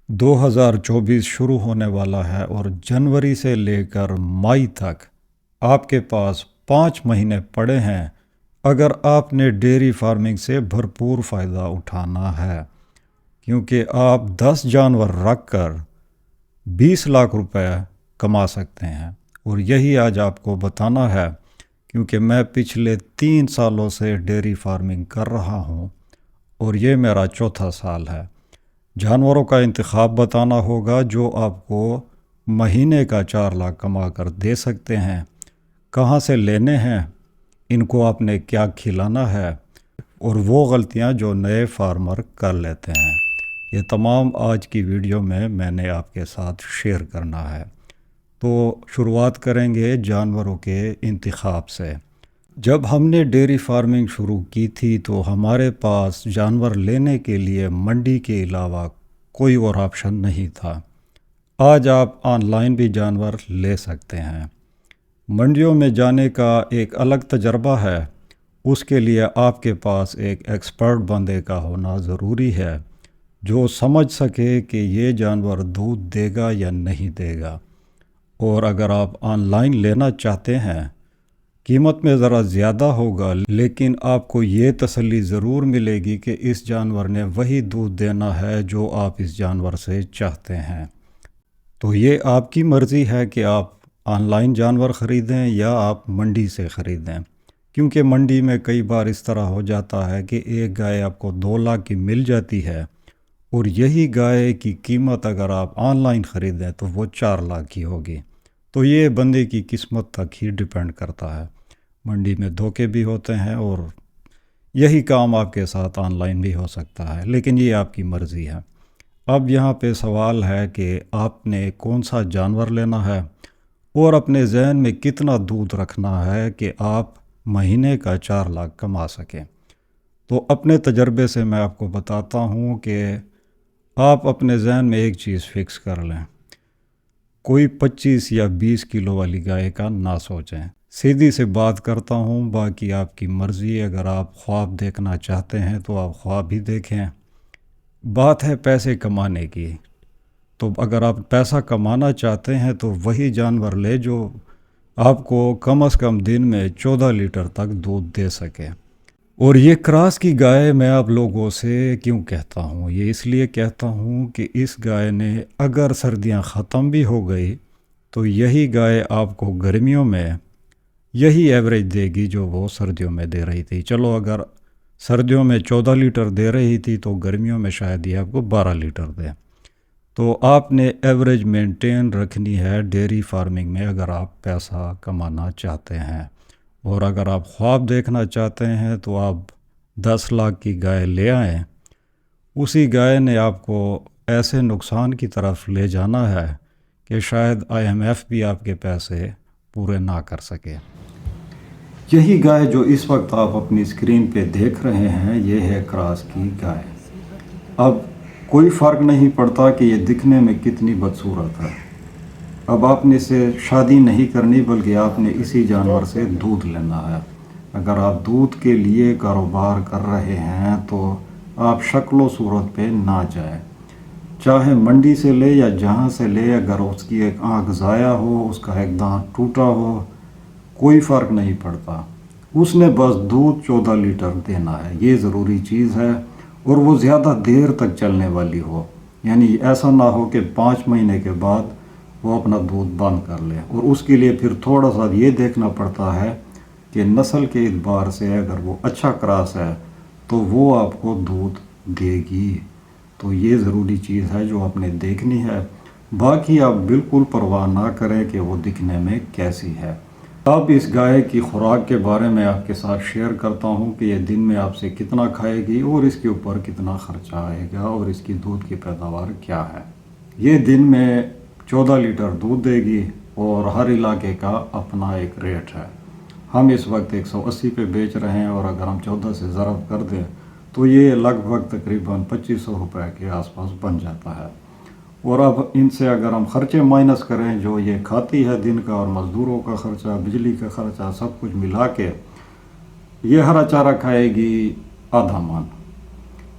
2024 شروع ہونے والا ہے اور جنوری سے لے کر مئی تک آپ کے پاس 5 مہینے پڑے ہیں اگر آپ نے ڈیری فارمنگ سے بھرپور فائدہ اٹھانا ہے، کیونکہ آپ 10 جانور رکھ کر 20 لاکھ روپے کما سکتے ہیں۔ اور یہی آج آپ کو بتانا ہے، کیونکہ میں پچھلے 3 سالوں سے ڈیری فارمنگ کر رہا ہوں اور یہ میرا چوتھا سال ہے۔ جانوروں کا انتخاب بتانا ہوگا جو آپ کو مہینے کا 4 لاکھ کما کر دے سکتے ہیں، کہاں سے لینے ہیں، ان کو آپ نے کیا کھلانا ہے، اور وہ غلطیاں جو نئے فارمر کر لیتے ہیں۔ یہ تمام آج کی ویڈیو میں نے آپ کے ساتھ شیئر کرنا ہے۔ تو شروعات کریں گے جانوروں کے انتخاب سے۔ جب ہم نے ڈیری فارمنگ شروع کی تھی تو ہمارے پاس جانور لینے کے لیے منڈی کے علاوہ کوئی اور آپشن نہیں تھا۔ آج آپ آن لائن بھی جانور لے سکتے ہیں۔ منڈیوں میں جانے کا ایک الگ تجربہ ہے، اس کے لیے آپ کے پاس ایک ایکسپرٹ بندے کا ہونا ضروری ہے جو سمجھ سکے کہ یہ جانور دودھ دے گا یا نہیں دے گا۔ اور اگر آپ آن لائن لینا چاہتے ہیں، قیمت میں ذرا زیادہ ہوگا، لیکن آپ کو یہ تسلی ضرور ملے گی کہ اس جانور نے وہی دودھ دینا ہے جو آپ اس جانور سے چاہتے ہیں۔ تو یہ آپ کی مرضی ہے کہ آپ آن لائن جانور خریدیں یا آپ منڈی سے خریدیں، کیونکہ منڈی میں کئی بار اس طرح ہو جاتا ہے کہ ایک گائے آپ کو 2 لاکھ کی مل جاتی ہے اور یہی گائے کی قیمت اگر آپ آن لائن خریدیں تو وہ 4 لاکھ کی ہوگی۔ تو یہ بندے کی قسمت تک ہی ڈیپینڈ کرتا ہے۔ منڈی میں دھوکے بھی ہوتے ہیں اور یہی کام آپ کے ساتھ آن لائن بھی ہو سکتا ہے، لیکن یہ آپ کی مرضی ہے۔ اب یہاں پہ سوال ہے کہ آپ نے کون سا جانور لینا ہے اور اپنے ذہن میں کتنا دودھ رکھنا ہے کہ آپ مہینے کا 4 لاکھ کما سکیں۔ تو اپنے تجربے سے میں آپ کو بتاتا ہوں کہ آپ اپنے ذہن میں ایک چیز فکس کر لیں، کوئی 25 یا 20 کلو والی گائے کا نہ سوچیں۔ سیدھی سے بات کرتا ہوں، باقی آپ کی مرضی۔ اگر آپ خواب دیکھنا چاہتے ہیں تو آپ خواب ہی دیکھیں۔ بات ہے پیسے کمانے کی، تو اگر آپ پیسہ کمانا چاہتے ہیں تو وہی جانور لے جو آپ کو کم از کم دن میں 14 لیٹر تک دودھ دے سکے۔ اور یہ کراس کی گائے میں آپ لوگوں سے کیوں کہتا ہوں؟ یہ اس لیے کہتا ہوں کہ اس گائے نے اگر سردیاں ختم بھی ہو گئی تو یہی گائے آپ کو گرمیوں میں یہی ایوریج دے گی جو وہ سردیوں میں دے رہی تھی۔ چلو اگر سردیوں میں 14 لیٹر دے رہی تھی تو گرمیوں میں شاید یہ آپ کو 12 لیٹر دے۔ تو آپ نے ایوریج مینٹین رکھنی ہے ڈیری فارمنگ میں اگر آپ پیسہ کمانا چاہتے ہیں۔ اور اگر آپ خواب دیکھنا چاہتے ہیں تو آپ 10 لاکھ کی گائے لے آئیں۔ اسی گائے نے آپ کو ایسے نقصان کی طرف لے جانا ہے کہ شاید IMF بھی آپ کے پیسے پورے نہ کر سکے۔ یہی گائے جو اس وقت آپ اپنی اسکرین پہ دیکھ رہے ہیں، یہ ہے کراس کی گائے۔ اب کوئی فرق نہیں پڑتا کہ یہ دکھنے میں کتنی بدصورت ہے۔ اب آپ نے اسے شادی نہیں کرنی، بلکہ آپ نے اسی جانور سے دودھ لینا ہے۔ اگر آپ دودھ کے لیے کاروبار کر رہے ہیں تو آپ شکل و صورت پہ نہ جائیں، چاہے منڈی سے لے یا جہاں سے لے۔ اگر اس کی ایک آنکھ ضائع ہو، اس کا ایک دانت ٹوٹا ہو، کوئی فرق نہیں پڑتا، اس نے بس دودھ 14 لیٹر دینا ہے، یہ ضروری چیز ہے۔ اور وہ زیادہ دیر تک چلنے والی ہو، یعنی ایسا نہ ہو کہ 5 مہینے کے بعد وہ اپنا دودھ بند کر لے۔ اور اس کے لیے پھر تھوڑا سا یہ دیکھنا پڑتا ہے کہ نسل کے اعتبار سے اگر وہ اچھا کراس ہے تو وہ آپ کو دودھ دے گی۔ تو یہ ضروری چیز ہے جو آپ نے دیکھنی ہے۔ باقی آپ بالکل پرواہ نہ کریں کہ وہ دکھنے میں کیسی ہے۔ اب اس گائے کی خوراک کے بارے میں آپ کے ساتھ شیئر کرتا ہوں کہ یہ دن میں آپ سے کتنا کھائے گی اور اس کے اوپر کتنا خرچہ آئے گا اور اس کی دودھ کی پیداوار کیا ہے۔ یہ دن میں 14 لیٹر دودھ دے گی اور ہر علاقے کا اپنا ایک ریٹ ہے۔ ہم اس وقت 180 پہ بیچ رہے ہیں اور اگر ہم 14 سے ضرب کر دیں تو یہ لگ بھگ تقریباً 2500 روپے کے آس پاس بن جاتا ہے۔ اور اب ان سے اگر ہم خرچے مائنس کریں جو یہ کھاتی ہے دن کا، اور مزدوروں کا خرچہ، بجلی کا خرچہ، سب کچھ ملا کے یہ ہرا چارہ کھائے گی آدھا من۔